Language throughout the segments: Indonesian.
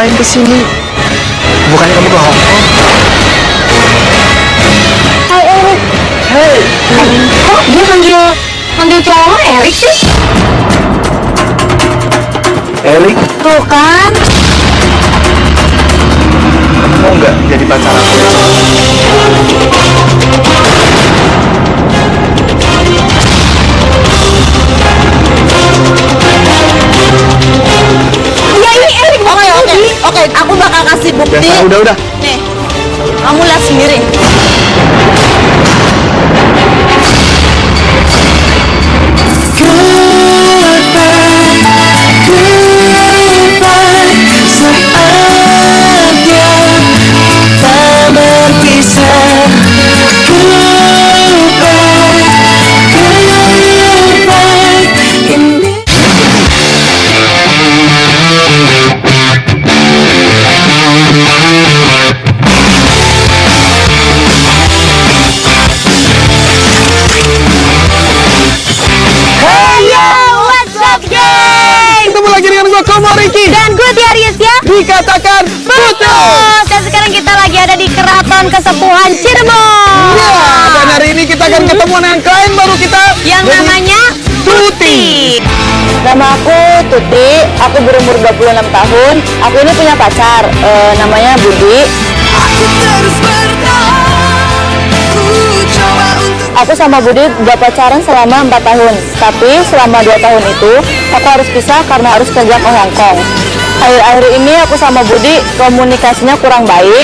ngapain kesini? Bukannya kamu ke Hong Kong? Hai Erik. Hei, Kok dia manggil cowok Erik sih? Erik, Tuh kan. mau nggak jadi pacar aku? Ya ini Erik bakal bukti. Oke, aku bakal kasih bukti. Biasa, udah. Nih, kamu lihat sendiri. Ketemu lagi dengan gue, Komo Ricky. Dan gue Tiaris ya. Dikatakan putus. Dan sekarang kita lagi ada di Keraton Kesepuhan Cirebon. Ya, dan hari ini kita akan ketemu dengan klien baru kita Yang Jadi, namanya Tuti. Nama aku Tuti, aku berumur 26 tahun. Aku ini punya pacar, namanya Budi. Aku sama Budi udah pacaran selama 4 tahun. Tapi selama 2 tahun itu, aku harus pisah karena harus kerja ke Hong Kong. Akhir-akhir ini aku sama Budi komunikasinya kurang baik.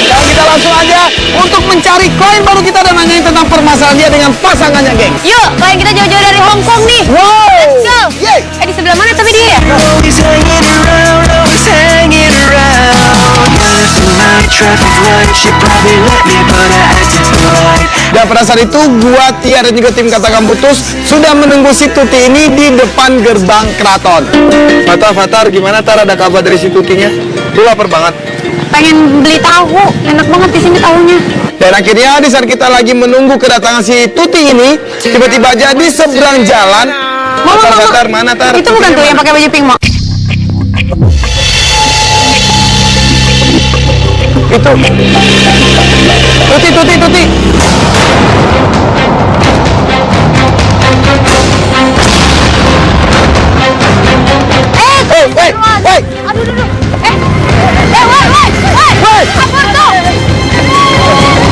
Dan kita langsung aja untuk mencari klien baru kita dan nanyain tentang permasalahan dia dengan pasangannya, geng. Yuk, klien kita jauh-jauh dari Hong Kong nih. Wow. Let's go. Yeay. Di sebelah mana tapi dia ya? Always hanging around, always hanging around. If the light traffic light, she probably let me, but I acted polite. Dan pada saat itu gua, Tia dan juga tim Katakan Putus sudah menunggu si Tuti ini di depan gerbang keraton. Fatar, gimana Tar, ada kabar dari si Tutinya? Lu lapar banget. Pengen beli tahu, enak banget di sini tahunya. Dan akhirnya di saat kita lagi menunggu kedatangan si Tuti ini, tiba-tiba aja di seberang jalan. Fatar, mana Tar? Itu bukan tuh yang pakai baju pink, Mak. Itu. Tuti. Woi. Aduh. Woi.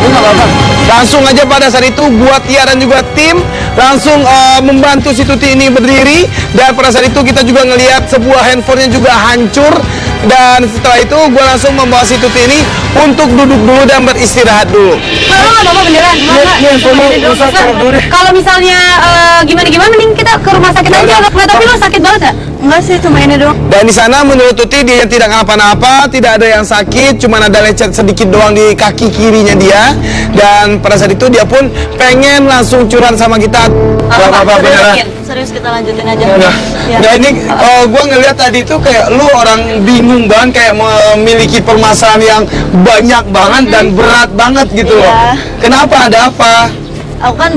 Apa tuh? Langsung aja pada saat itu gua, Tia dan juga tim langsung membantu si Tuti ini berdiri. Dan pada saat itu kita juga ngelihat sebuah handphonenya juga hancur. Dan setelah itu gua langsung membawa si Tuti ini untuk duduk dulu dan beristirahat dulu. Kalau nggak apa-apa beneran. Kalau misalnya gimana mending kita ke rumah sakit aja. Nggak, tapi lo sakit banget nggak? Enggak sih, cuma ini doang. Dan di sana menurut Tuti dia tidak kenapa-napa, tidak ada yang sakit, cuma ada lecet sedikit doang di kaki kirinya dia. Dan pada saat itu dia pun pengen langsung curhat sama kita. Gak apa-apa beneran. Serius, kita lanjutin aja. Udah. Ya. Nah ini gue ngeliat tadi tuh kayak lu orang bingung banget, kayak memiliki permasalahan yang banyak banget dan berat banget gitu loh. Iya. Kenapa, ada apa? Aku kan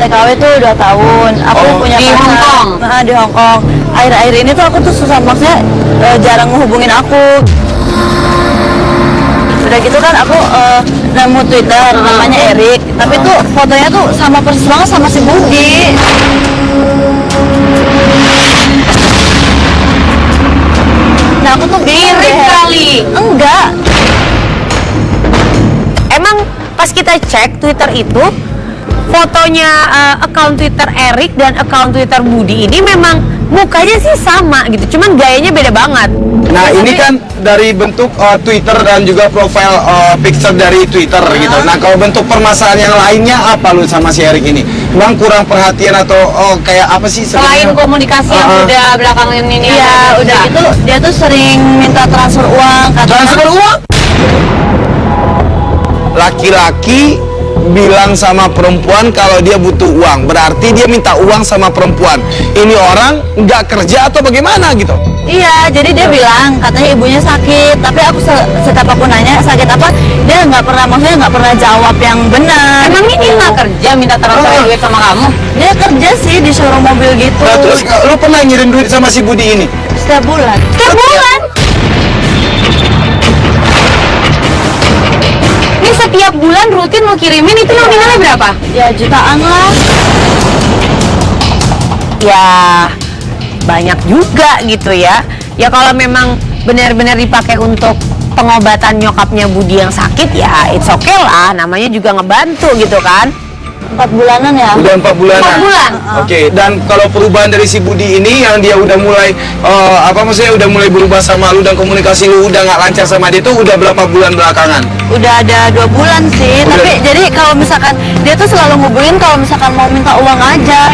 TKW tuh 2 tahun. Aku punya di pacar. Hong Kong? Di Hong Kong. Akhir-akhir ini tuh aku tuh susah, maksudnya jarang ngehubungin aku. Udah gitu kan aku nemu Twitter namanya Erik, tapi tuh fotonya tuh sama persis banget sama si Budi. Nah aku tuh Mirip kali. Enggak. Emang pas kita cek Twitter itu fotonya account Twitter Erik dan account Twitter Budi ini memang mukanya sih sama gitu, cuman gayanya beda banget. Nah ini kan dari bentuk Twitter dan juga profile picture dari Twitter gitu. Nah kalau bentuk permasalahan yang lainnya apa lu sama si Erik ini? Emang kurang perhatian atau kayak apa sih Selain sebenarnya? komunikasi yang udah belakangan ini. Iya, udah gitu dia tuh sering minta transfer uang, Transfer uang? Laki-laki bilang sama perempuan kalau dia butuh uang, berarti dia minta uang sama perempuan. Ini orang nggak kerja atau bagaimana gitu? Iya, jadi dia bilang katanya ibunya sakit, tapi aku setiap aku nanya sakit apa, dia nggak pernah, maksudnya nggak pernah jawab yang benar. Emangnya dia nggak kerja minta transfer duit sama kamu? Dia kerja sih di showroom mobil gitu. Nah terus lu pernah ngirim duit sama si Budi ini? Setiap bulan. Setiap bulan? tiap bulan rutin lo kirimin itu nominalnya berapa? Ya jutaan lah. Ya banyak juga gitu ya. Ya kalau memang benar-benar dipakai untuk pengobatan nyokapnya Budi yang sakit ya it's okay lah, namanya juga ngebantu gitu kan. 4 bulanan ya. Udah 4 bulanan. 4 bulan. Oke, dan kalau perubahan dari si Budi ini yang dia udah mulai udah mulai berubah sama lu dan komunikasi lu udah nggak lancar sama dia tuh udah berapa bulan belakangan? Udah ada 2 bulan sih. Udah. Tapi jadi kalau misalkan dia tuh selalu ngubungin kalau misalkan mau minta uang aja.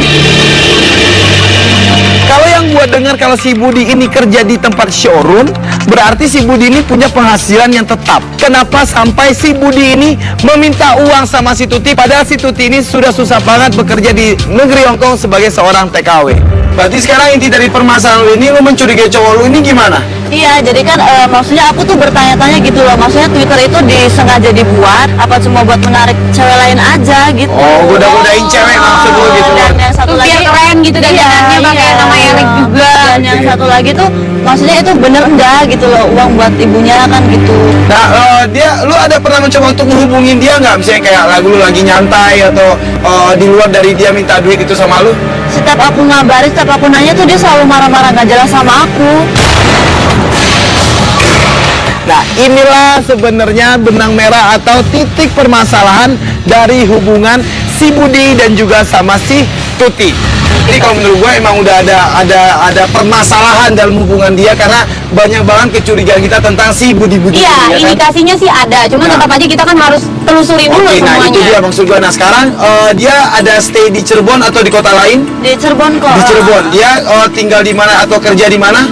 Kalau yang gua dengar kalau si Budi ini kerja di tempat showroom, berarti si Budi ini punya penghasilan yang tetap. Kenapa sampai si Budi ini meminta uang sama si Tuti, padahal si Tuti ini sudah susah banget bekerja di negeri Hongkong sebagai seorang TKW? Berarti sekarang inti dari permasalahan lu ini, lu mencurigai cowok lu ini gimana? Iya, jadi kan maksudnya aku tuh bertanya-tanya gitu loh. Maksudnya Twitter itu disengaja dibuat apa cuma buat menarik cewek lain aja gitu. Oh, goda-godain cewek maksud lu gitu. Dan yang satu Tuh lagi biar keren gitu dandanannya pakai nama Erik juga. Dan yang satu lagi tuh maksudnya itu bener enggak gitu loh, uang buat ibunya kan gitu. Nah, lu ada pernah mencoba untuk menghubungin dia nggak? Misalnya kayak lagu lu lagi nyantai atau di luar dari dia minta duit itu sama lu? Setiap aku ngabarin, setiap aku nanya tuh dia selalu marah-marah gak jelas sama aku. Nah, inilah sebenarnya benang merah atau titik permasalahan dari hubungan si Budi dan juga sama si Tuti. Ini kalau menurut gue emang udah ada permasalahan dalam hubungan dia karena banyak banget kecurigaan kita tentang si Budi-Budi. Iya, ini, ya kan? indikasinya sih ada, cuma Nah. tetap aja kita kan harus telusuri dulu Oke, nah semuanya. itu dia maksud gue. Nah sekarang dia ada stay di Cirebon atau di kota lain? Di Cirebon kok. Di Cirebon. Dia tinggal di mana atau kerja di mana?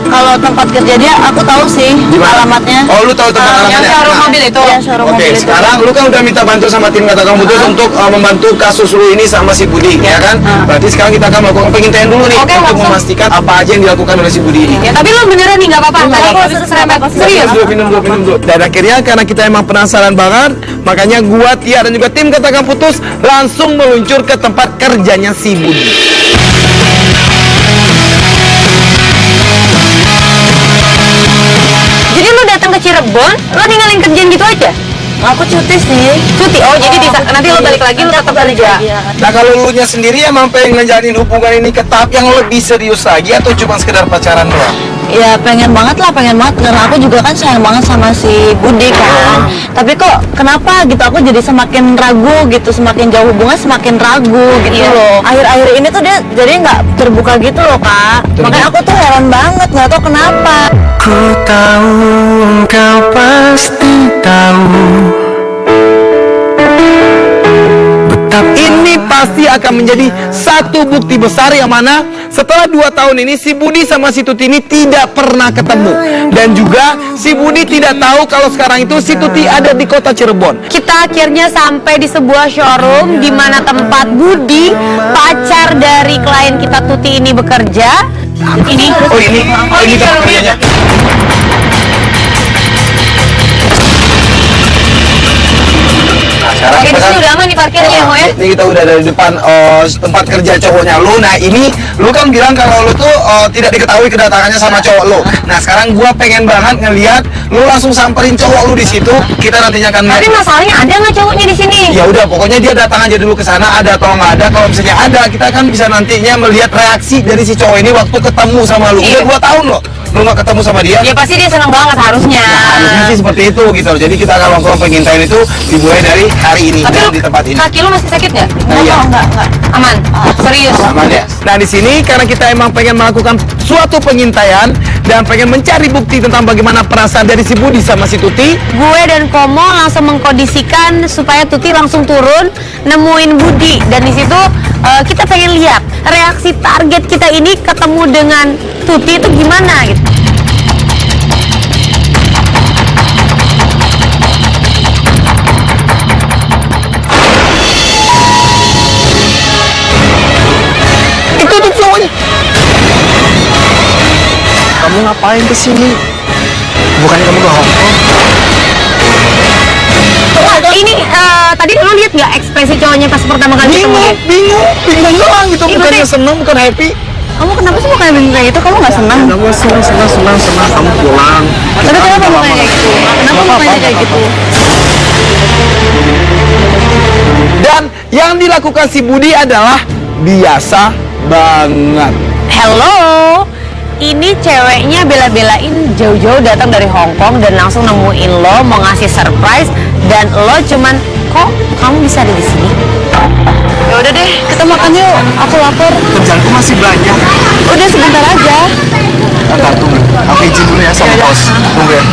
Kalau tempat kerja dia aku tahu sih Di mana? alamatnya. Oh, lu tahu tempat Yang alamatnya? showroom Nah, mobil itu. Iya, showroom Oke, mobil itu. sekarang lu kan udah minta bantu sama tim Katakan Putus untuk membantu kasus lu ini sama si Budi, ya kan? Berarti sekarang kita akan melakukan pengintaian dulu nih Oke, untuk langsung. memastikan apa aja yang dilakukan oleh si Budi ini. Ya, tapi lu beneran nih nggak apa-apa. Tadi apa-apa. aku serempet serius. Minum dulu. Dan akhirnya karena kita emang penasaran banget, makanya gua, Tia dan juga tim Katakan Putus langsung meluncur ke tempat kerjanya si Budi. Jadi lu datang ke Cirebon, lu ninggalin kerjaan gitu aja? Aku cuti sih. Cuti. Oh, jadi nanti lu balik lagi lu Nanti tetap aku balik kerja. lagi, ya. Nah kalau lu nya sendiri emang pengen ngejalin hubungan ini ke tahap yang lebih serius lagi atau cuma sekedar pacaran doang? Ya pengen banget karena aku juga kan sayang banget sama si Budi kan. Tapi kok kenapa gitu aku jadi semakin ragu gitu, semakin jauh hubungan semakin ragu gitu Iya. loh. Akhir-akhir ini tuh dia jadi nggak terbuka gitu loh kak. Makanya aku tuh heran banget nggak tahu kenapa. Ku tahu engkau pasti tahu betapa Ini pasti akan menjadi satu bukti besar yang mana setelah 2 tahun ini si Budi sama si Tuti ini tidak pernah ketemu. Dan juga si Budi tidak tahu kalau sekarang itu si Tuti ada di kota Cirebon. Kita akhirnya sampai di sebuah showroom di mana tempat Budi, pacar dari klien kita Tuti ini bekerja. Ini. Oh ini tempat kerjanya. Nah, sekarang Oke, di kita sini kan- udah aman nih parkirnya, Mo ya. Ini kita udah dari depan tempat kerja cowoknya lu. Nah ini lu kan bilang kalau lu tuh tidak diketahui kedatangannya sama cowok lu. Nah sekarang gua pengen banget ngelihat lu langsung samperin cowok lu di situ. Kita nantinya akan Tapi masalahnya ada nggak cowoknya di sini? ya udah pokoknya dia datang aja dulu ke sana, ada atau nggak ada. Kalau misalnya ada, kita kan bisa nantinya melihat reaksi dari si cowok ini waktu ketemu sama lu. Udah Iya. 2 tahun loh lu nggak ketemu sama dia. Ya pasti dia seneng banget harusnya. Harusnya sih seperti itu gitu. Jadi kita akan lakukan pengintaian itu dimulai dari hari ini Tapi dan lu, di tempat ini. kaki lu masih sakit nggak? Nah, iya. Enggak. Aman. Serius. Aman ya. Nah di sini karena kita emang pengen melakukan suatu pengintaian dan pengen mencari bukti tentang bagaimana perasaan dari si Budi sama si Tuti. Gue dan Komo langsung mengkondisikan supaya Tuti langsung turun nemuin Budi, dan di situ kita pengen lihat reaksi target kita ini ketemu dengan Tuti itu gimana gitu. Itu tuh cowoknya. Kamu ngapain kesini? Bukannya kamu ke Hongkong? Ini tadi lu lihat nggak ekspresi cowoknya pas pertama kali ketemu dia? Bingung doang gitu. Ih, Bukannya Tuti. seneng, bukan happy. Kamu kenapa sih mukanya bingung kayak gitu? Kamu nggak senang? Kamu senang kamu pulang. Tapi kenapa mukanya kayak gitu? Kenapa mukanya kayak gitu? Dan yang dilakukan si Budi adalah biasa banget. Hello, ini ceweknya bela-belain jauh-jauh datang dari Hong Kong dan langsung nemuin lo, mau ngasih surprise, dan lo cuman, kok kamu bisa ada di sini? Ya udah deh, kita makan yuk. Aku lapar. Kerjaanku masih banyak. Udah sebentar aja. Ntar tunggu, aku izin dulu ya sama bos. Tunggu ya.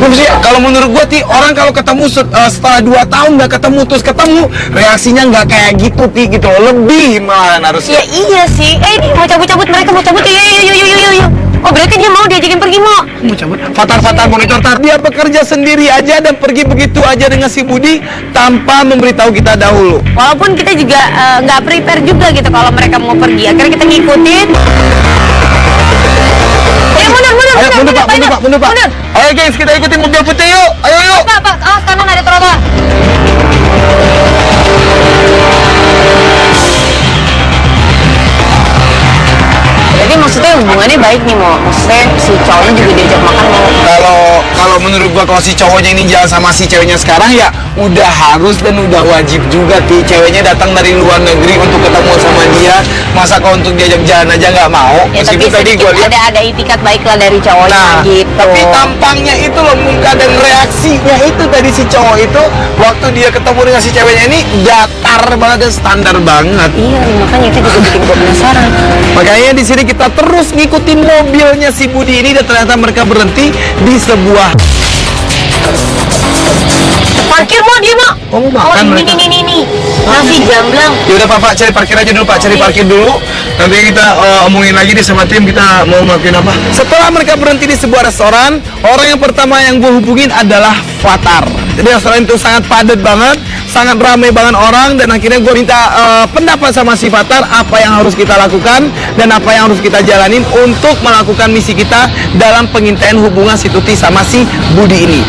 Belum sih, kalau menurut gua Ti, orang kalau ketemu setelah 2 tahun nggak ketemu terus ketemu, reaksinya nggak kayak gitu Ti, gitu. Lebih malahan harusnya. Ya iya sih, ini mau cabut-cabut, mereka mau cabut, yuk. Oh berarti dia mau diajakin pergi, Mo? Mau cabut? Fatar monitor tar. Dia bekerja sendiri aja dan pergi begitu aja dengan si Budi tanpa memberitahu kita dahulu. Walaupun kita juga nggak prepare juga gitu kalau mereka mau pergi, akhirnya kita ngikutin. Mundur Pak. Ayo guys, kita ikutin mobil putih yuk. Ayo. Pak, awas kanan ada trotoar. Jadi maksudnya hubungannya baik nih, Mo. Maksudnya si cowoknya juga diajak makan, Mo. Kalau menurut gua kalau si cowoknya ini jalan sama si ceweknya sekarang ya udah harus dan udah wajib juga Ti. Ceweknya datang dari luar negeri untuk ketemu sama dia, masa kau untuk diajak jalan aja nggak mau? Ya tapi Meskipun tadi gua lihat ada itikat baik lah dari cowoknya gitu. tapi tampangnya itu loh, muka dan reaksinya itu tadi si cowok itu waktu dia ketemu dengan si ceweknya ini datar banget dan standar banget. Iya, makanya itu juga bikin gue penasaran. Makanya di sini kita terus ngikutin mobilnya si Budi ini dan ternyata mereka berhenti di sebuah Parkir, Mo, dia, Mo. Oh, mau makan mereka. Ini. Nasi jamblang. Yaudah Pak, cari parkir aja dulu Pak, cari parkir dulu. Nanti kita omongin lagi di sama tim kita mau makan apa. Setelah mereka berhenti di sebuah restoran, orang yang pertama yang gue hubungin adalah Fatar. Jadi restoran itu sangat padat banget, sangat ramai banget orang, dan akhirnya gue minta pendapat sama si Fatar apa yang harus kita lakukan dan apa yang harus kita jalanin untuk melakukan misi kita dalam pengintaian hubungan si Tuti sama si Budi ini.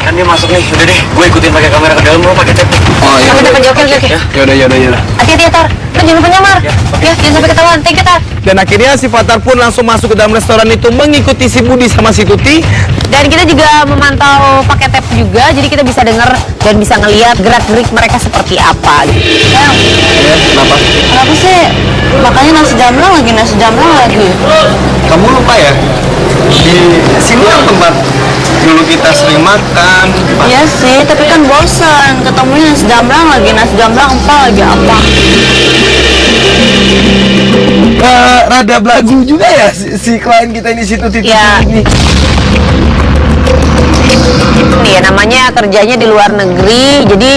Kan dia masuk nih, udah deh, gue ikutin pakai kamera ke dalam, mau pakai tape. Oh iya. Oke. Yaudah. Hati-hati ya, Tar. Kan jangan lupa nyamar. Ya, jangan sampai ketahuan. Thank you, Tar. Dan akhirnya si Fatar pun langsung masuk ke dalam restoran itu mengikuti si Budi sama si Tuti. Dan kita juga memantau pakai tab juga, jadi kita bisa dengar dan bisa ngelihat gerak-gerik mereka seperti apa. Gitu. Ya, kenapa? Kenapa sih? Makanya nasi jamblang lagi. Kamu lupa ya? Di sini yang tempat dulu kita sering makan. Iya sih, tapi kan bosan. Ketemunya nasi jamblang apa lagi apa? Rada belagu juga ya si klien kita ini si Tuti Ya. ini. Nih ya, namanya kerjanya di luar negeri, jadi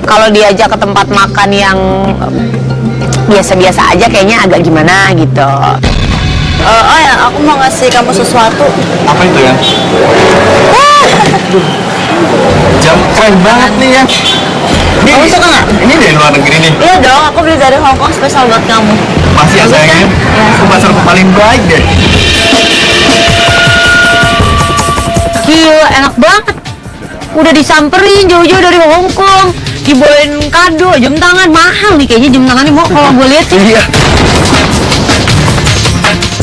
kalau diajak ke tempat makan yang biasa-biasa aja kayaknya agak gimana gitu. Oh ya, aku mau ngasih kamu sesuatu. Apa itu ya? Jam keren banget nih ya. Kamu suka nggak? Ini dari luar negeri nih. Iya dong, aku beli dari Hong Kong spesial buat kamu. Masih ya sayangnya. Itu pasarku paling baik deh. Gila, enak banget. Udah disamperin jauh-jauh dari Hong Kong, dibawain kado, jam tangan mahal nih kayaknya jam tangannya, Mo, kalau gue lihat sih. Iya.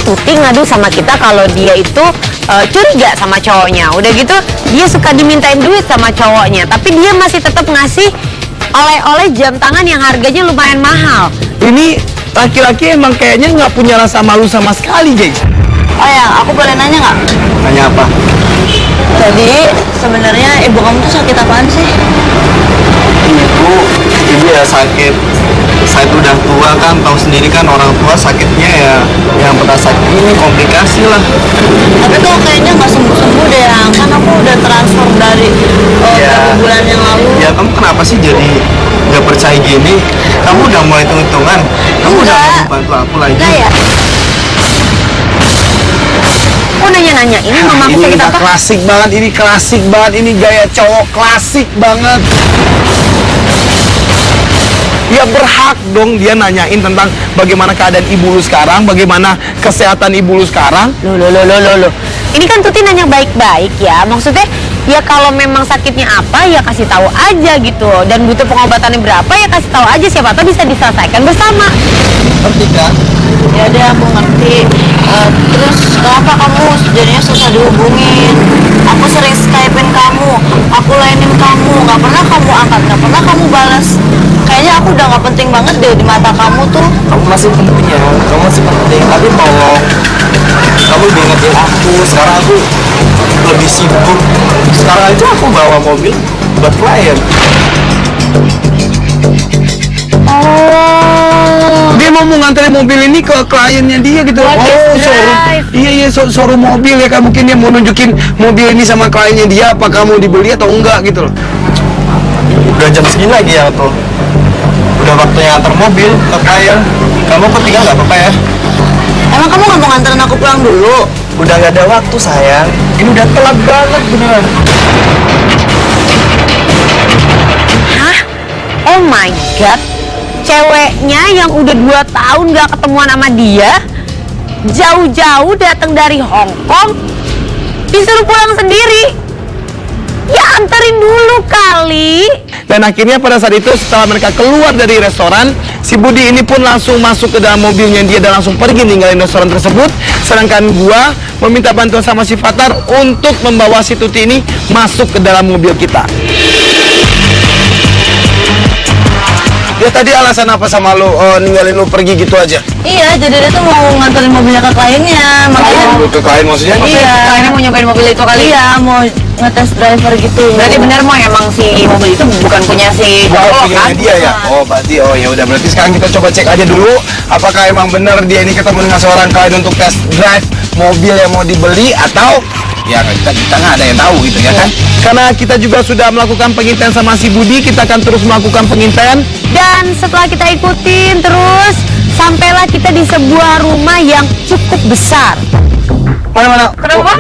Tuti ngadu sama kita kalau dia itu curiga sama cowoknya. Udah gitu dia suka dimintain duit sama cowoknya, tapi dia masih tetap ngasih oleh-oleh jam tangan yang harganya lumayan mahal. Ini laki-laki emang kayaknya nggak punya rasa malu sama sekali, guys. Oh ya, aku boleh nanya nggak? Tanya apa? Jadi sebenarnya ibu kamu tuh sakit apaan sih? Ibu ya sakit udah tua kan, tahu sendiri kan orang tua sakitnya ya yang pernah sakit ini komplikasi lah. Tapi kok kayaknya nggak sembuh-sembuh deh, Yang. Kan aku udah transfer dari beberapa bulan yang lalu. Ya kamu kenapa sih jadi nggak percaya gini? Kamu udah mulai hitung-hitungan, kamu udah Enggak. mau bantu aku lagi. Enggak ya? Oh nanya-nanya, ini mama aku Ini sakit udah apa? klasik banget, ini gaya cowok klasik banget. Ya berhak dong dia nanyain tentang bagaimana keadaan ibu lu sekarang, bagaimana kesehatan ibu lu sekarang. Loh. Ini kan Tuti nanya baik-baik ya. Maksudnya ya kalau memang sakitnya apa ya kasih tahu aja gitu. Dan butuh pengobatannya berapa ya kasih tahu aja, siapa tahu bisa diselesaikan bersama. Ngerti kan? Ya udah, aku ngerti. Terus kenapa kamu jadinya susah dihubungin? Aku sering Skype-in kamu, aku lainin kamu, nggak pernah kamu angkat, nggak pernah kamu balas. Kayaknya aku udah nggak penting banget deh di mata kamu tuh. Kamu masih penting ya, kamu masih penting. Tapi tolong, kamu lebih ingetin aku. Sekarang aku lebih sibuk. Sekarang aja aku bawa mobil buat klien. Dia mau nganterin mobil ini ke kliennya dia gitu. Buat test drive. Iya, showroom mobil ya kan. Mungkin dia mau nunjukin mobil ini sama kliennya dia, apakah mau dibeli atau enggak gitu loh. Udah jam segini lagi ya tuh. Udah waktunya antar mobil ke klien. Kamu ketinggal nggak apa-apa ya? Emang kamu nggak mau nganterin aku pulang dulu? Udah nggak ada waktu sayang. Ini udah telat banget beneran. Hah? Oh my god. Ceweknya yang udah 2 tahun gak ketemuan sama dia, jauh-jauh datang dari Hong Kong, disuruh pulang sendiri. Ya anterin dulu kali. Dan akhirnya pada saat itu setelah mereka keluar dari restoran, si Budi ini pun langsung masuk ke dalam mobilnya dia dan langsung pergi ninggalin restoran tersebut. Sedangkan gua meminta bantuan sama si Fatar untuk membawa si Tuti ini masuk ke dalam mobil kita. Dia tadi alasan apa sama lu ninggalin lu pergi gitu aja? Iya, jadi dia tuh mau nganterin mobilnya ke kliennya, makanya. Ke klien maksudnya? Iya, Kliennya mau nyobain mobil itu kali. Iya, mau ngetes driver gitu. Berarti bener mau emang si mobil itu bukan punya si Bukan cowok punyanya kan? dia ya? Oh berarti, oh ya udah berarti sekarang kita coba cek aja dulu apakah emang benar dia ini ketemu dengan seorang klien untuk test drive mobil yang mau dibeli atau ya kita nggak ada yang tahu gitu ya kan? Karena kita juga sudah melakukan pengintaian sama si Budi, kita akan terus melakukan pengintaian. Dan setelah kita ikutin terus, sampailah kita di sebuah rumah yang cukup besar. Mana? Kenapa?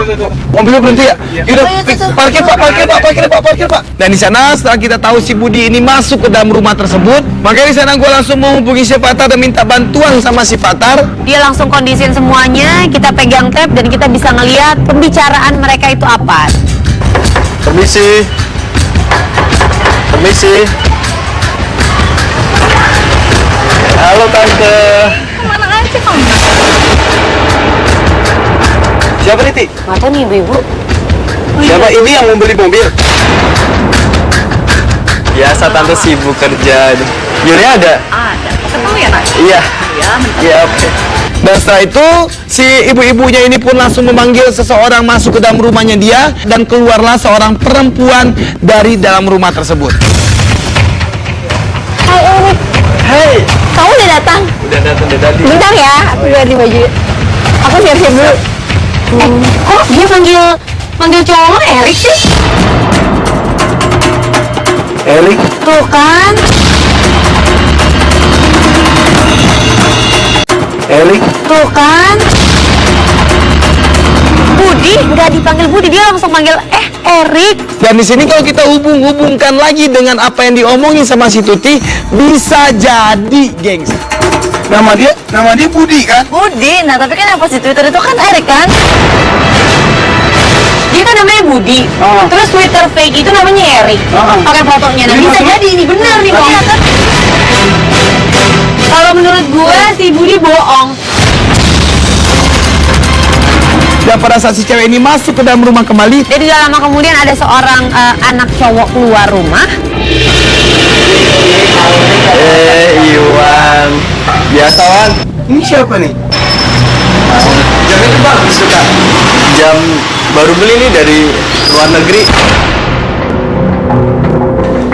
Mobilnya berhenti ya? Yaudah, Oh, iya, tuh. parkir pak. Dan di sana setelah kita tahu si Budi ini masuk ke dalam rumah tersebut, makanya di sana gue langsung menghubungi si Fatar dan minta bantuan sama si Fatar. Dia langsung kondisiin semuanya, kita pegang tab dan kita bisa ngeliat pembicaraan mereka itu apa. Permisi. Halo tante. Mana aja kamu? Siapa nih Ti? Nggak tahu nih ibu-ibu. Siapa ini yang mau beli mobil? Biasa tante sibuk kerja. Yuri ada? Ada. Ketemu ya nak? Iya. Iya oke. Dan setelah itu si ibu-ibunya ini pun langsung memanggil seseorang masuk ke dalam rumahnya dia dan keluarlah seorang perempuan dari dalam rumah tersebut. Hai Erik, Hai. kamu udah datang? Udah datang dari tadi. Bentar ya, aku ganti baju. Aku siap-siap dulu. Kok dia manggil cowok lo Erik sih? Elik. Tuh kan, Elik. tuh kan. Budi nggak dipanggil Budi, dia langsung panggil Erik. Dan di sini kalau kita hubungkan lagi dengan apa yang diomongin sama si Tuti, bisa jadi, gengs. Nama dia Budi kan? Budi, nah tapi kan yang pas di Twitter itu kan Erik kan? Dia kan namanya Budi. Terus Twitter fake itu namanya Erik. Pakai fotonya. Nah, Jadi bisa maksudnya- jadi ini benar nih, Bang. Kalau menurut gue si Budi bohong. Dan pada saat si cewek ini masuk ke dalam rumah kembali, Jadi gak lama kemudian ada seorang anak cowok keluar rumah. Iwan. Biasa Wan. ini siapa nih? Jam itu bagus suka. Jam baru beli nih dari luar negeri.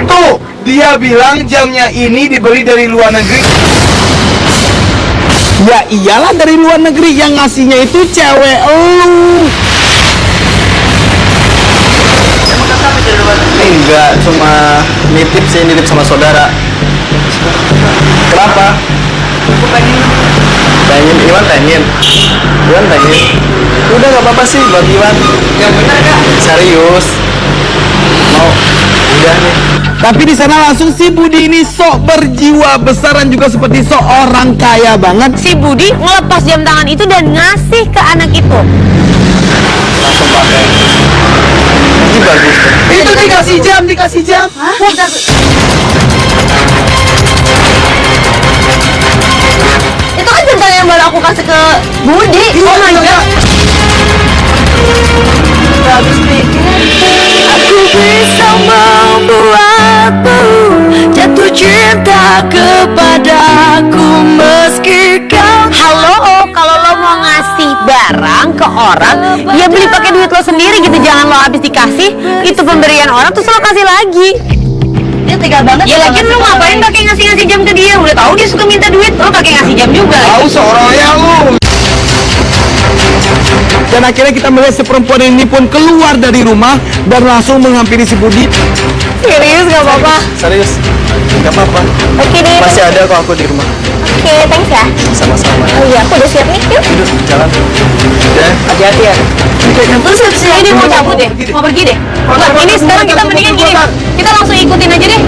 Tuh, dia bilang jamnya ini dibeli dari luar negeri. Ya iyalah dari luar negeri, yang ngasihnya itu cewek lu. Enggak, cuma nitip sih, nitip sama saudara. Kenapa? Pengen Iwan pengen. Udah nggak apa-apa sih buat Iwan. Yang benar kak? Serius. Mau? Udah nih. Tapi di sana langsung si Budi ini sok berjiwa besar dan juga seperti seorang kaya banget. Si Budi ngelepas jam tangan itu dan ngasih ke anak itu. Langsung pakai. Ini bagus tuh. Itu dikasih jam. Itu kan jam tangan yang baru aku kasih ke Budi. Oh my god. Bagus bikin. membuatmu jatuh cinta kepadaku meski kau. Halo, kalau lo mau ngasih barang ke orang, ya beli pakai duit lo sendiri gitu. Jangan lo habis dikasih, itu pemberian orang terus lo kasih lagi. Dia tega banget. Ya lagian lo ngapain pakai ngasih jam ke dia? Udah tahu dia suka minta duit, lo pakai ngasih jam juga. Tahu seorang yang lu. Dan akhirnya kita melihat si perempuan ini pun keluar dari rumah dan langsung menghampiri si Budi. Serius gak apa-apa? Serius, nggak apa-apa. Oke deh. Masih ada kok aku di rumah. Oke, thanks ya. Sama-sama. Oh iya, aku udah siap nih. Yuk. Yaudah, jalan. Ya, hati-hati ya. Terus ini mau cabut deh, mau pergi deh. Ini sekarang kita mendingan gini, kita langsung ikutin aja deh.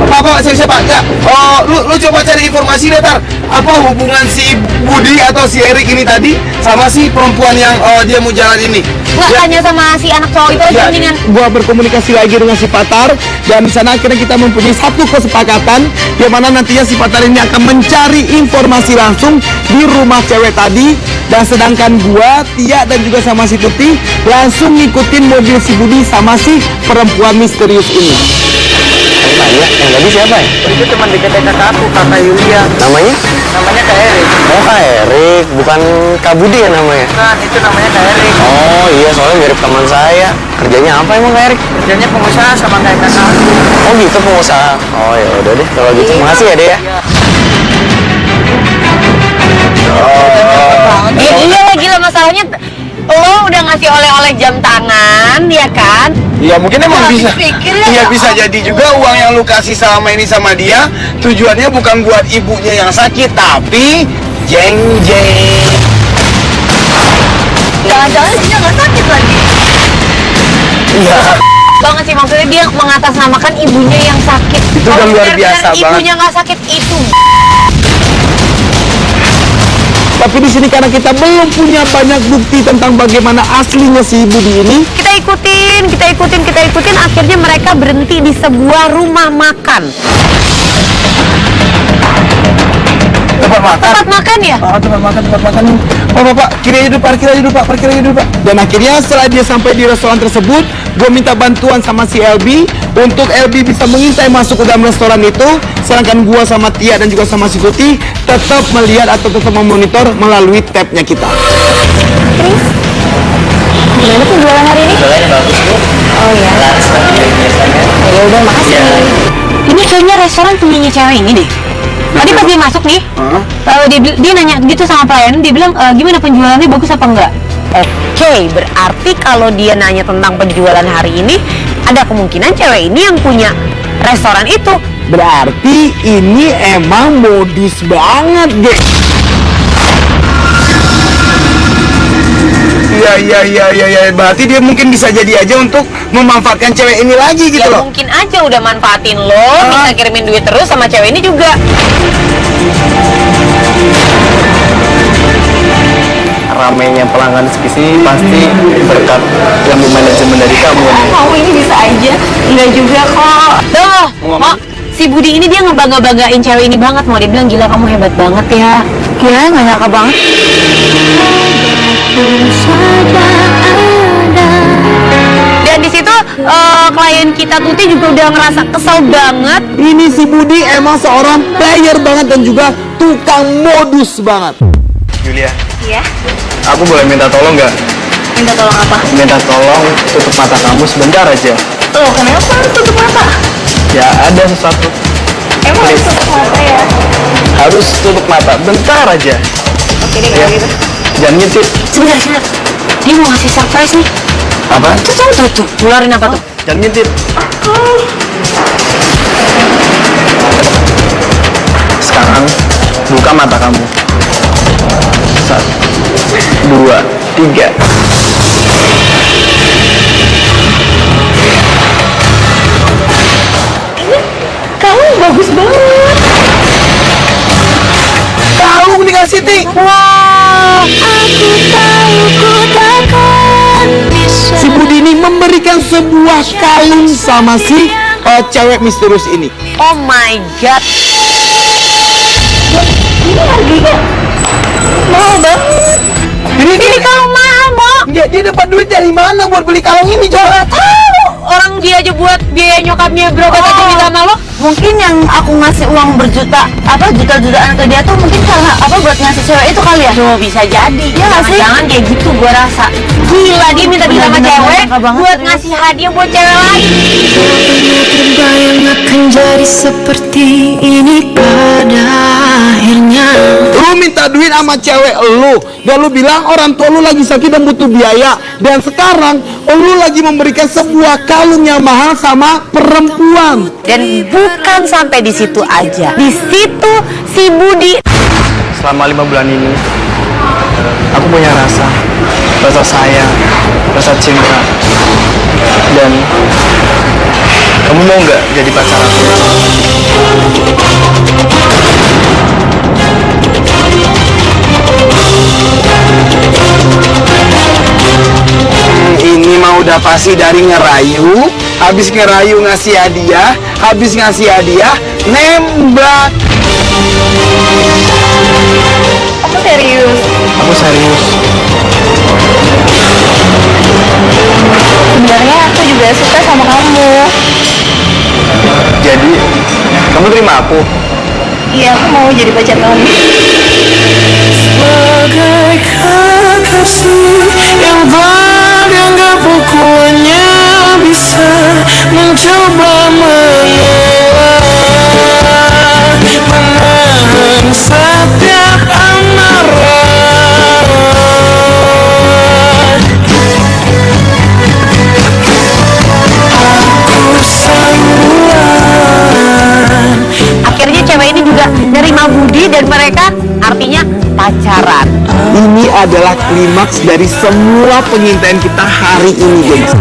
Pak, siapa? Enggak. Oh, lu coba cari informasi deh, Tar. Apa hubungan si Budi atau si Erik ini tadi sama si perempuan yang dia mau jalan ini? Nggak tanya sama si anak cowok itu aja mendingan. Gua berkomunikasi lagi dengan si Patar dan di sana akhirnya kita mempunyai satu kesepakatan di mana nantinya si Patar ini akan mencari informasi langsung di rumah cewek tadi, dan sedangkan gua, Tia dan juga sama si Tuti langsung ngikutin mobil si Budi sama si perempuan misterius ini. Tanya, yang tadi siapa ya? Itu teman dekatnya kakak aku, kakak Yulia. Namanya? Namanya Kak Erik. Oh, Kak Erik, bukan Kak Budi ya namanya? Bukan, itu namanya Kak Erik. Oh iya, soalnya mirip teman saya. Kerjanya apa emang Kak Erik? Kerjanya pengusaha sama kayak kakak aku. Oh gitu, pengusaha. Oh ya udah deh, kalau gitu makasih ya deh ya. Iya lagi lah masalahnya. Lo udah ngasih oleh-oleh jam tangan, ya kan? Iya mungkin emang bisa. Pikir ya, Iya bisa jadi juga uang yang lu kasih selama ini sama dia tujuannya bukan buat ibunya yang sakit, tapi jeng-jeng. Jangan-jangan dia nggak sakit lagi. Iya. Banget sih, maksudnya dia mengatasnamakan ibunya yang sakit. Itu udah Kalau luar benar-benar biasa banget. Ibunya nggak sakit itu. Tapi di sini karena kita belum punya banyak bukti tentang bagaimana aslinya si Budi ini, Kita ikutin. Akhirnya mereka berhenti di sebuah rumah makan. tempat makan. Tempat makan ya? Oh, tempat makan. Oh, Bapak, parkir aja dulu, Pak. Dan akhirnya setelah dia sampai di restoran tersebut, gue minta bantuan sama si LB untuk LB bisa mengintai masuk ke dalam restoran itu, sedangkan gue sama Tia dan juga sama si Tuti tetap melihat atau tetap memonitor melalui tab-nya kita. Gimana penjualan hari ini? Jualannya bagus Bu. Oh iya. Laris lagi dari biasanya. Ya udah, makasih. Iya. Ini kayaknya restoran punyanya cewek ini deh. Tadi pas dia masuk nih, dia nanya gitu sama pelayan, dia bilang gimana penjualannya, bagus apa enggak? Oke, berarti kalau dia nanya tentang penjualan hari ini, ada kemungkinan cewek ini yang punya restoran itu. Berarti ini emang modis banget, geng. Iya. Berarti dia mungkin bisa jadi aja untuk memanfaatkan cewek ini lagi gitu Ya loh. mungkin aja udah manfaatin lo, bisa kirimin duit terus sama cewek ini juga. Ramainya pelanggan sini pasti berkat ilmu manajemen dari kamu nih. Mau ini bisa aja, enggak juga kok. Tuh, mau si Budi ini dia ngebangga-banggain cewek ini banget, mau dia bilang gila kamu hebat banget ya. Gila, nggak nyangka banget. Dan di situ klien kita Tuti juga udah ngerasa kesel banget. Ini si Budi emang seorang player banget dan juga tukang modus banget. Yulia, Iya. aku boleh minta tolong nggak? Minta tolong apa? Minta tolong tutup mata kamu sebentar aja. Loh, kenapa harus tutup mata? Ya ada sesuatu. Emang harus Please. tutup mata ya? Harus tutup mata, bentar aja. Oke deh, Ya. kalau gitu. Jangan ngintip. Sebentar. Dia mau ngasih surprise nih. Apa? Tuh, ngeluarin apa tuh? Jangan ngintip. Sekarang buka mata kamu. 1, 2, 3. Kamu bagus banget. Tahu nih Siti. Wow. Aku tahu ku takkan bisa. Si Budi ini memberikan sebuah kalung sama si cewek misterius ini. Oh my god. Ini harganya mahal banget. Ini kalung mahal, Mo. Dia dapat duit dari mana buat beli kalung ini, coba? Tahu, orang dia aja buat biaya nyokapnya berobat aja minta sama lo? Mungkin yang aku ngasih uang juta-jutaan ke dia tuh mungkin karena buat ngasih cewek itu kali ya. Tuh bisa jadi. Iya nggak sih? Jangan kayak gitu gua rasa. Gila dia minta sama cewek buat ngasih hadiah buat cewek lain. Terbayang akan jadi seperti ini pada akhirnya. Lu minta duit sama cewek lu, dan lu bilang orang tua lu lagi sakit dan butuh biaya, dan sekarang lu lagi memberikan sebuah kalung yang mahal sama perempuan. Dan bukan sampai di situ aja. Di situ si Budi Selama 5 bulan ini, aku punya rasa sayang, rasa cinta. Dan kamu mau nggak jadi pacar aku? Ini mah udah pasti dari ngerayu, habis ngerayu ngasih hadiah, habis ngasih hadiah nembak. Aku serius. Aku serius. Sebenarnya aku juga suka sama kamu. Jadi, kamu terima aku? Iya, aku mau jadi pacar kamu. Sebagai kekasih yang dianggap pokoknya bisa mencoba menolak, menahan setiap amarah. Aku sayang. akhirnya cewek ini juga nerima Budi dan mereka artinya pacaran. Ini adalah klimaks dari semua pengintaian kita hari ini, gengs.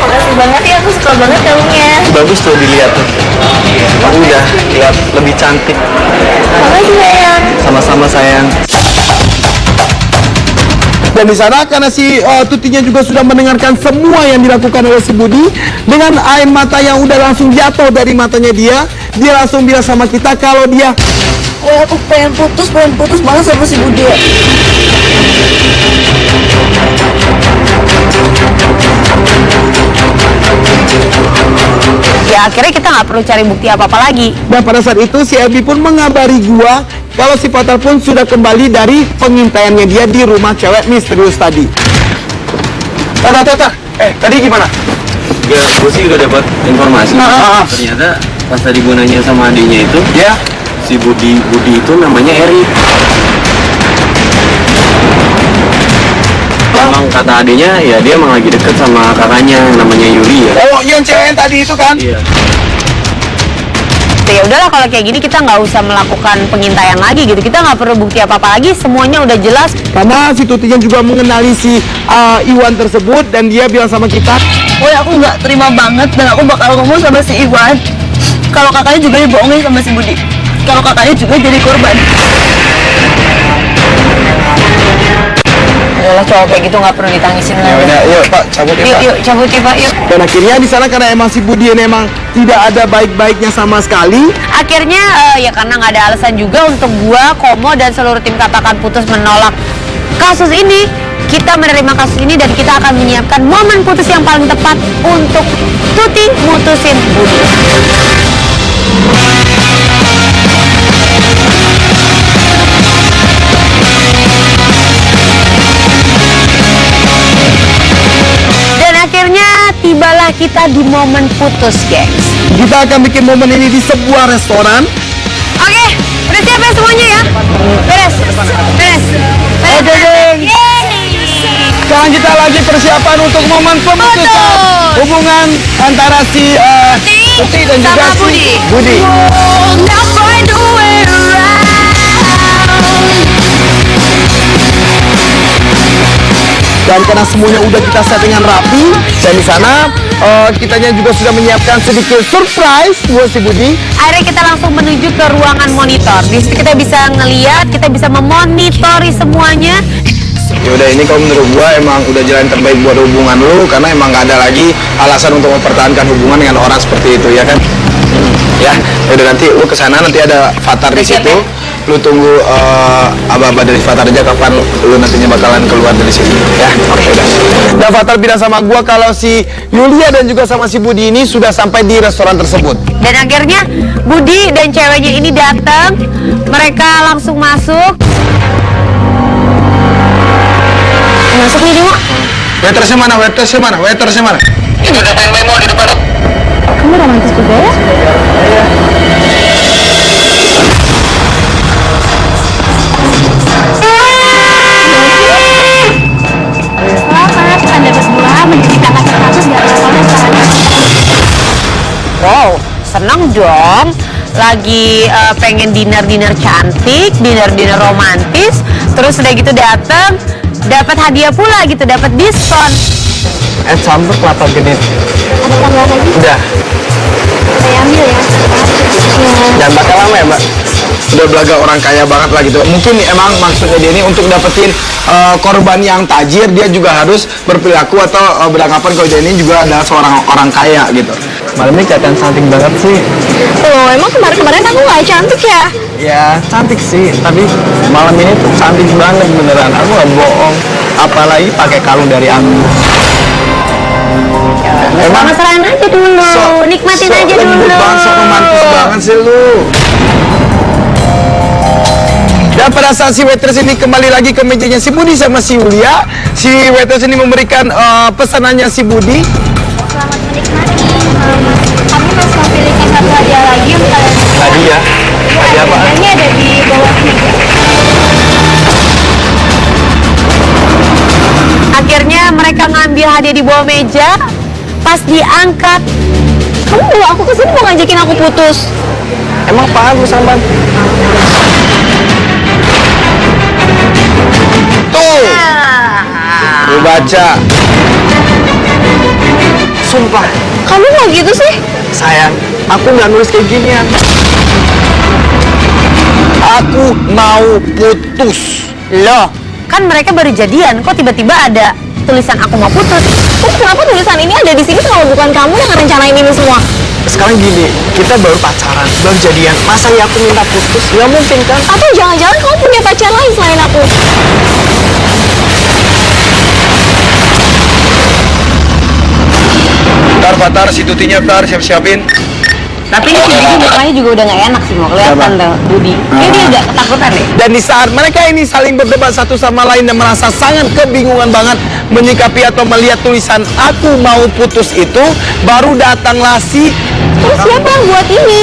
Makasih banget ya, aku suka banget kalungnya. Bagus tuh dilihat tuh. Aku udah lihat lebih cantik. Makasih sayang. Sama-sama sayang. Dan di sana karena si Tutinya juga sudah mendengarkan semua yang dilakukan oleh si Budi, dengan air mata yang udah langsung jatuh dari matanya dia langsung bilang sama kita kalau dia Aku pengen putus banget sama si Budi. Ya akhirnya kita nggak perlu cari bukti apa-apa lagi. Dan pada saat itu si Elbi pun mengabari gua kalau si Fatal pun sudah kembali dari pengintaiannya dia di rumah cewek misterius tadi. Tata, tadi gimana? Ya, gue sih udah dapat informasi. Ternyata pas tadi gue nanya sama adiknya itu, Ya, si Budi itu namanya Erik. Emang kata adiknya, ya dia emang lagi deket sama kakaknya yang namanya Yuli ya. oh yang cewek yang tadi itu kan? Iya. Ya udahlah kalau kayak gini kita nggak usah melakukan pengintaian lagi gitu. Kita nggak perlu bukti apa-apa lagi. Semuanya udah jelas. Karena si Tutinya juga mengenali si Iwan tersebut dan dia bilang sama kita, Woi, aku nggak terima banget dan aku bakal ngomong sama si Iwan. Kalau kakaknya juga dibohongin sama si Budi. Kalau kakaknya juga jadi korban. Adalah cowok kayak gitu nggak perlu ditangisin ya lagi. udah, yuk Pak, cabut ya Pak. Yuk cabut ya Pak yuk. Dan akhirnya di sana karena emang si Budi ini emang tidak ada baik-baiknya sama sekali. Akhirnya ya karena nggak ada alasan juga untuk gua, Komo dan seluruh tim Katakan Putus menolak kasus ini. Kita menerima kasus ini dan kita akan menyiapkan momen putus yang paling tepat untuk Tuti mutusin Budi. Dan akhirnya tibalah kita di momen putus, gengs. Kita akan bikin momen ini di sebuah restoran. Oke, udah siap ya semuanya ya? Beres. Oke, gengs. Sekarang kita lagi persiapan untuk momen pemutusan Putus. hubungan antara si Tuti dan juga sama si Budi. Budi. Dan karena semuanya udah kita set dengan rapi, dan di sana kitanya juga sudah menyiapkan sedikit surprise buat si Budi. Akhirnya kita langsung menuju ke ruangan monitor. Di situ kita bisa ngeliat, kita bisa memonitori semuanya. Ya udah, ini kalau menurut gua emang udah jalan terbaik buat hubungan lu, karena emang gak ada lagi alasan untuk mempertahankan hubungan dengan orang seperti itu, ya kan? Ya udah, nanti lu kesana, nanti ada Fatar di Siap, situ. ya? lu tunggu aba-aba dari Fatar aja kapan lu nantinya bakalan keluar dari sini ya. Oke, udah. Dan Fatar bilang sama gua kalau si Yulia dan juga sama si Budi ini sudah sampai di restoran tersebut. Dan akhirnya Budi dan ceweknya ini datang, mereka langsung masuk. Masuk nih Dimo. Waitersnya mana? Waitersnya mana? Waitersnya mana? Itu dapain memo di depan. Kamu romantis juga ya? Selamat, Anda berdua menceritakan kasus gak apa-apa caranya. Wow, seneng dong. Lagi pengen dinner cantik, dinner romantis, terus udah gitu dateng, dapat hadiah pula gitu, dapat diskon. Campur kelapa gede. Ada tambahan lagi? Udah. Saya ambil ya. Jangan bakal lama ya, Mbak. Udah belaga orang kaya banget lah gitu. Mungkin emang maksudnya dia ini untuk dapetin korban yang tajir, dia juga harus berperilaku atau beranggapan kalau dia ini juga adalah seorang orang kaya gitu. Malam ini kelihatan cantik banget sih. Loh, emang kemarin aku nggak cantik ya? Ya cantik sih, tapi malam ini tuh cantik banget beneran. Aku nggak bohong. Apalagi pakai kalung dari aku. Emang mesraan aja dulu, nikmatin aja dulu. Sok romantis banget sih lu. Dan pada saat si waitress ini kembali lagi ke mejanya si Budi sama si Yulia, si waitress ini memberikan pesanannya si Budi. Selamat menikmati. Kamu harus memiliki satu hadiah lagi untuk kalian berdua. Hadiah? Hadiah apa? Hadiahnya ada di bawah meja. Akhirnya mereka ngambil hadiah di bawah meja. Pas diangkat, Kamu bawa aku ke sini mau ngajakin aku putus? Emang apaan lu Samban? Tuh, lu baca. Sumpah, Kamu nggak gitu sih? sayang, aku nggak nulis kayak ginian. Aku mau putus. loh, kan mereka baru jadian, kok tiba-tiba ada tulisan aku mau putus. Terus kenapa tulisan ini ada di sini kalau bukan kamu yang rencanain ini semua? Sekarang gini, kita baru pacaran, baru jadian. Masa ya aku minta putus? Nggak mungkin kan? Atau jangan-jangan kamu punya pacar lain selain aku? Ntar Fatar, si Tutinya ntar siap-siapin. Tapi ini si Budi mukanya juga udah gak enak sih, mau kelihatan tuh Budi. Dia agak ketakutan deh. Dan di saat mereka ini saling berdebat satu sama lain dan merasa sangat kebingungan banget menyikapi atau melihat tulisan aku mau putus itu, baru datanglah si Terus siapa yang buat ini?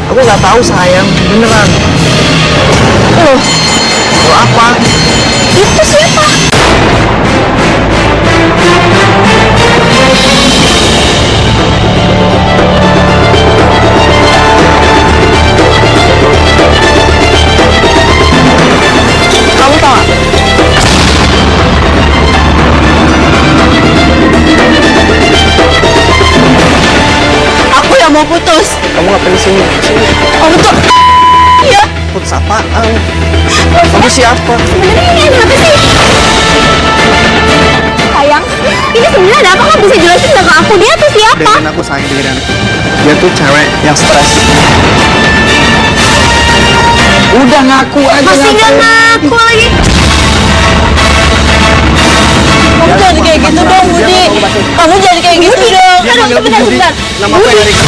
Aku nggak tahu sayang, beneran. Loh, Lo apa? itu siapa? Kamu tahu nggak? Aku yang mau putus. Kamu ngapain di sini? Oh betul. Iya. Putus apaan? Kamu siapa? Sebenarnya ini ada apa sih? Sayang, ini sebenarnya ada apa? Kamu bisa jelasin nggak ke aku? Dia tuh siapa? Dengerin aku sayang, dengerin aku. Dia tuh cewek yang stres. udah ngaku aja. Masih gak ngaku lagi. Kamu jangan kayak gitu dong, Budi. Kamu jangan kayak gitu dong. Dia manggil aku Budi. Nama aku Erik.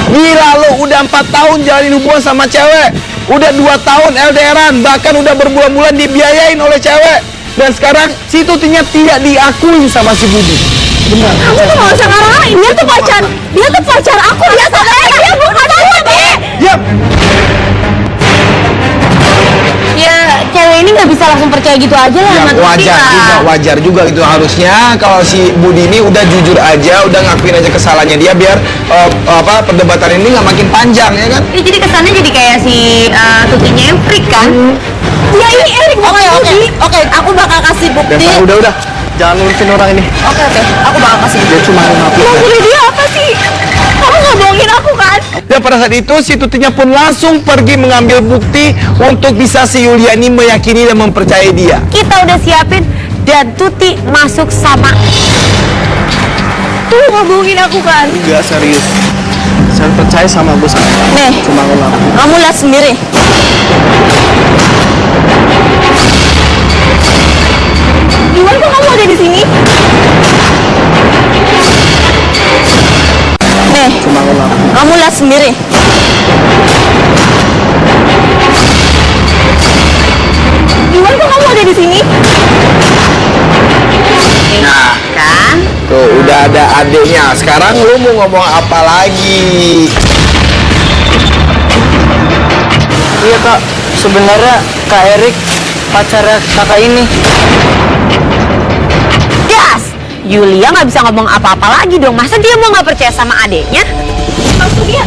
Gila lo, udah 4 tahun jalin hubungan sama cewek. Udah 2 tahun LDRan, bahkan udah berbulan-bulan dibiayain oleh cewek. Dan sekarang si Tutinya tidak diakuin sama si Budi. Benar. Kamu tuh nggak usah ngarahin. Dia tuh pacar aku. Dia sama dia bukan Budi. Yap. Ya cewek ini nggak bisa langsung percaya gitu aja lah Ya sama Tuti wajar lah. juga, wajar juga gitu harusnya kalau si Budi ini udah jujur aja, udah ngakuin aja kesalahannya dia biar perdebatan ini nggak makin panjang ya kan? Ya, jadi kesannya jadi kayak si Tutinya yang freak kan? Ya ini Erik bukan Budi. Oke, aku bakal kasih bukti. Udah. Jangan ngurusin orang ini. Oke, aku bakal kasih bukti. Dia cuma ngapain. Mau beli dia apa sih? Kamu nggak bohongin aku kan? Dan pada saat itu si Tutinya pun langsung pergi mengambil bukti untuk bisa si Yuliani meyakini dan mempercayai dia. Kita udah siapin dan Tuti masuk sama. Tuh nggak bohongin aku kan? Enggak serius. Saya percaya sama bos saya. Nih, Cuma ngelakuin. kamu lihat sendiri. Gimana kok kamu ada di sini? Nih, Cuma ngelakuin. kamu lihat sendiri. Gimana kok kamu ada di sini? Nah, Kan? tuh udah ada adeknya. Sekarang lu mau ngomong apa lagi? Iya kak, sebenarnya Kak Erik pacar kakak ini. Gas! Yulia nggak bisa ngomong apa-apa lagi dong. Masa dia mau nggak percaya sama adeknya? Maksudnya,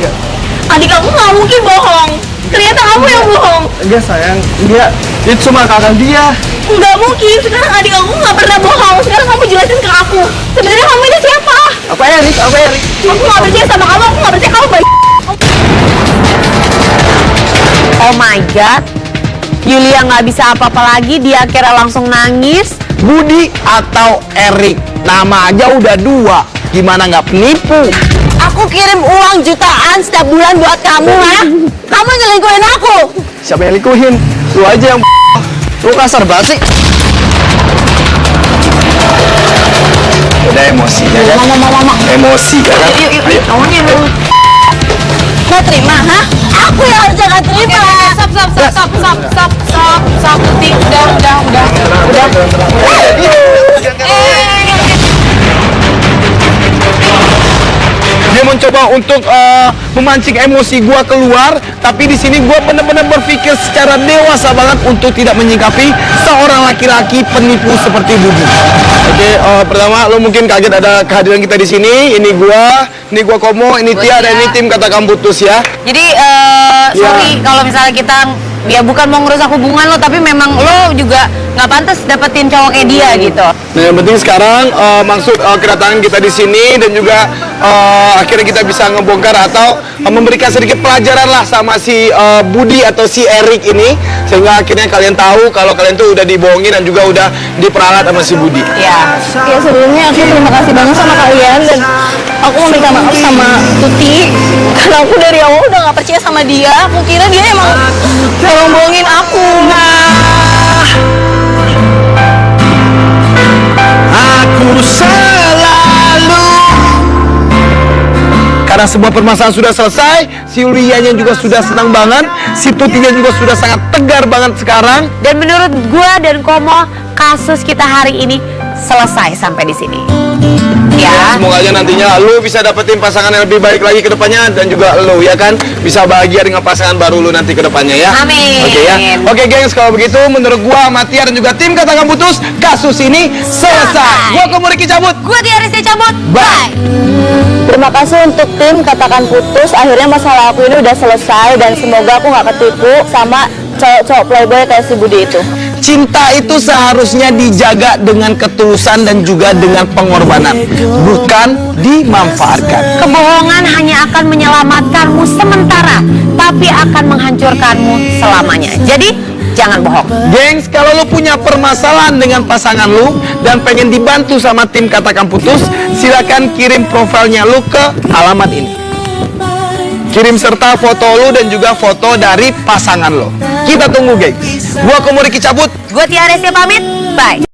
adik kamu nggak mungkin bohong. Ternyata kamu yang bohong. Enggak sayang, dia cuma kakak dia. Nggak mungkin. Sekarang adik kamu nggak pernah bohong. Sekarang kamu jelasin ke aku. Sebenarnya kamu ini siapa? Apa Erik? Apa Erik? Aku nggak percaya sama kamu. Aku nggak percaya kamu baik. Oh my god. Yulia nggak bisa apa-apa lagi. Dia akhirnya langsung nangis. Budi atau Erik? Nama aja udah dua. Gimana nggak penipu? Aku kirim uang jutaan setiap bulan buat kamu, ha? Kamu nyelingkuhin aku. Siapa yang likuhin? Lu aja yang lu kasar banget sih. Udah emosi ya kan? Mama. Emosi ya kan? Yuk, maunya lu. Nggak terima, ha? Aku yang harusnya nggak terima. Stop, Tuti. Udah. Dia mencoba untuk memancing emosi gua keluar, tapi di sini gua benar-benar berpikir secara dewasa banget untuk tidak menyikapi seorang laki-laki penipu seperti Budi. Oke, pertama lo mungkin kaget ada kehadiran kita di sini. Ini gua Komo, ini Tia, dan ini tim Katakan Putus ya. Jadi sorry kalau misalnya kita ya bukan mau ngerusak hubungan lo, tapi memang lo juga nggak pantas dapetin cowok kayak dia gitu. Nah, yang penting sekarang maksud kedatangan kita di sini dan juga akhirnya kita bisa ngebongkar atau memberikan sedikit pelajaran lah sama si Budi atau si Erik ini, sehingga akhirnya kalian tahu kalau kalian tuh udah dibohongin dan juga udah diperalat sama si Budi. Ya. Ya sebelumnya aku terima kasih banget sama kalian dan aku mau minta maaf sama Tuti karena aku dari awal udah nggak percaya sama dia. Aku kira dia emang bohongin aku. Aku selalu karena sebuah permasalahan sudah selesai, si Yulianya juga sudah senang banget, si Tutinya juga sudah sangat tegar banget sekarang. Dan menurut gue dan Komo, kasus kita hari ini selesai sampai di sini. Ya. Semoga aja nantinya lu bisa dapetin pasangan yang lebih baik lagi ke depannya, dan juga lu ya kan bisa bahagia dengan pasangan baru lu nanti ke depannya ya. Amin. Oke ya. Oke gengs, kalau begitu menurut gua Matia dan juga tim Katakan Putus, kasus ini selesai. Gua Komo Riki cabut. Gue Tiaris cabut. Bye. Terima kasih untuk tim Katakan Putus. Akhirnya masalah aku ini udah selesai dan semoga aku nggak ketipu sama cowok-cowok playboy kayak si Budi itu. Cinta itu seharusnya dijaga dengan ketulusan dan juga dengan pengorbanan, bukan dimanfaatkan. Kebohongan hanya akan menyelamatkanmu sementara, tapi akan menghancurkanmu selamanya. Jadi, jangan bohong. Gengs, kalau lu punya permasalahan dengan pasangan lu dan pengen dibantu sama tim Katakan Putus, silakan kirim profilnya lu ke alamat ini. Kirim serta foto lu dan juga foto dari pasangan lo. Kita tunggu gengs. Gua Komo Riki cabut. Gue Tiaris pamit. Bye.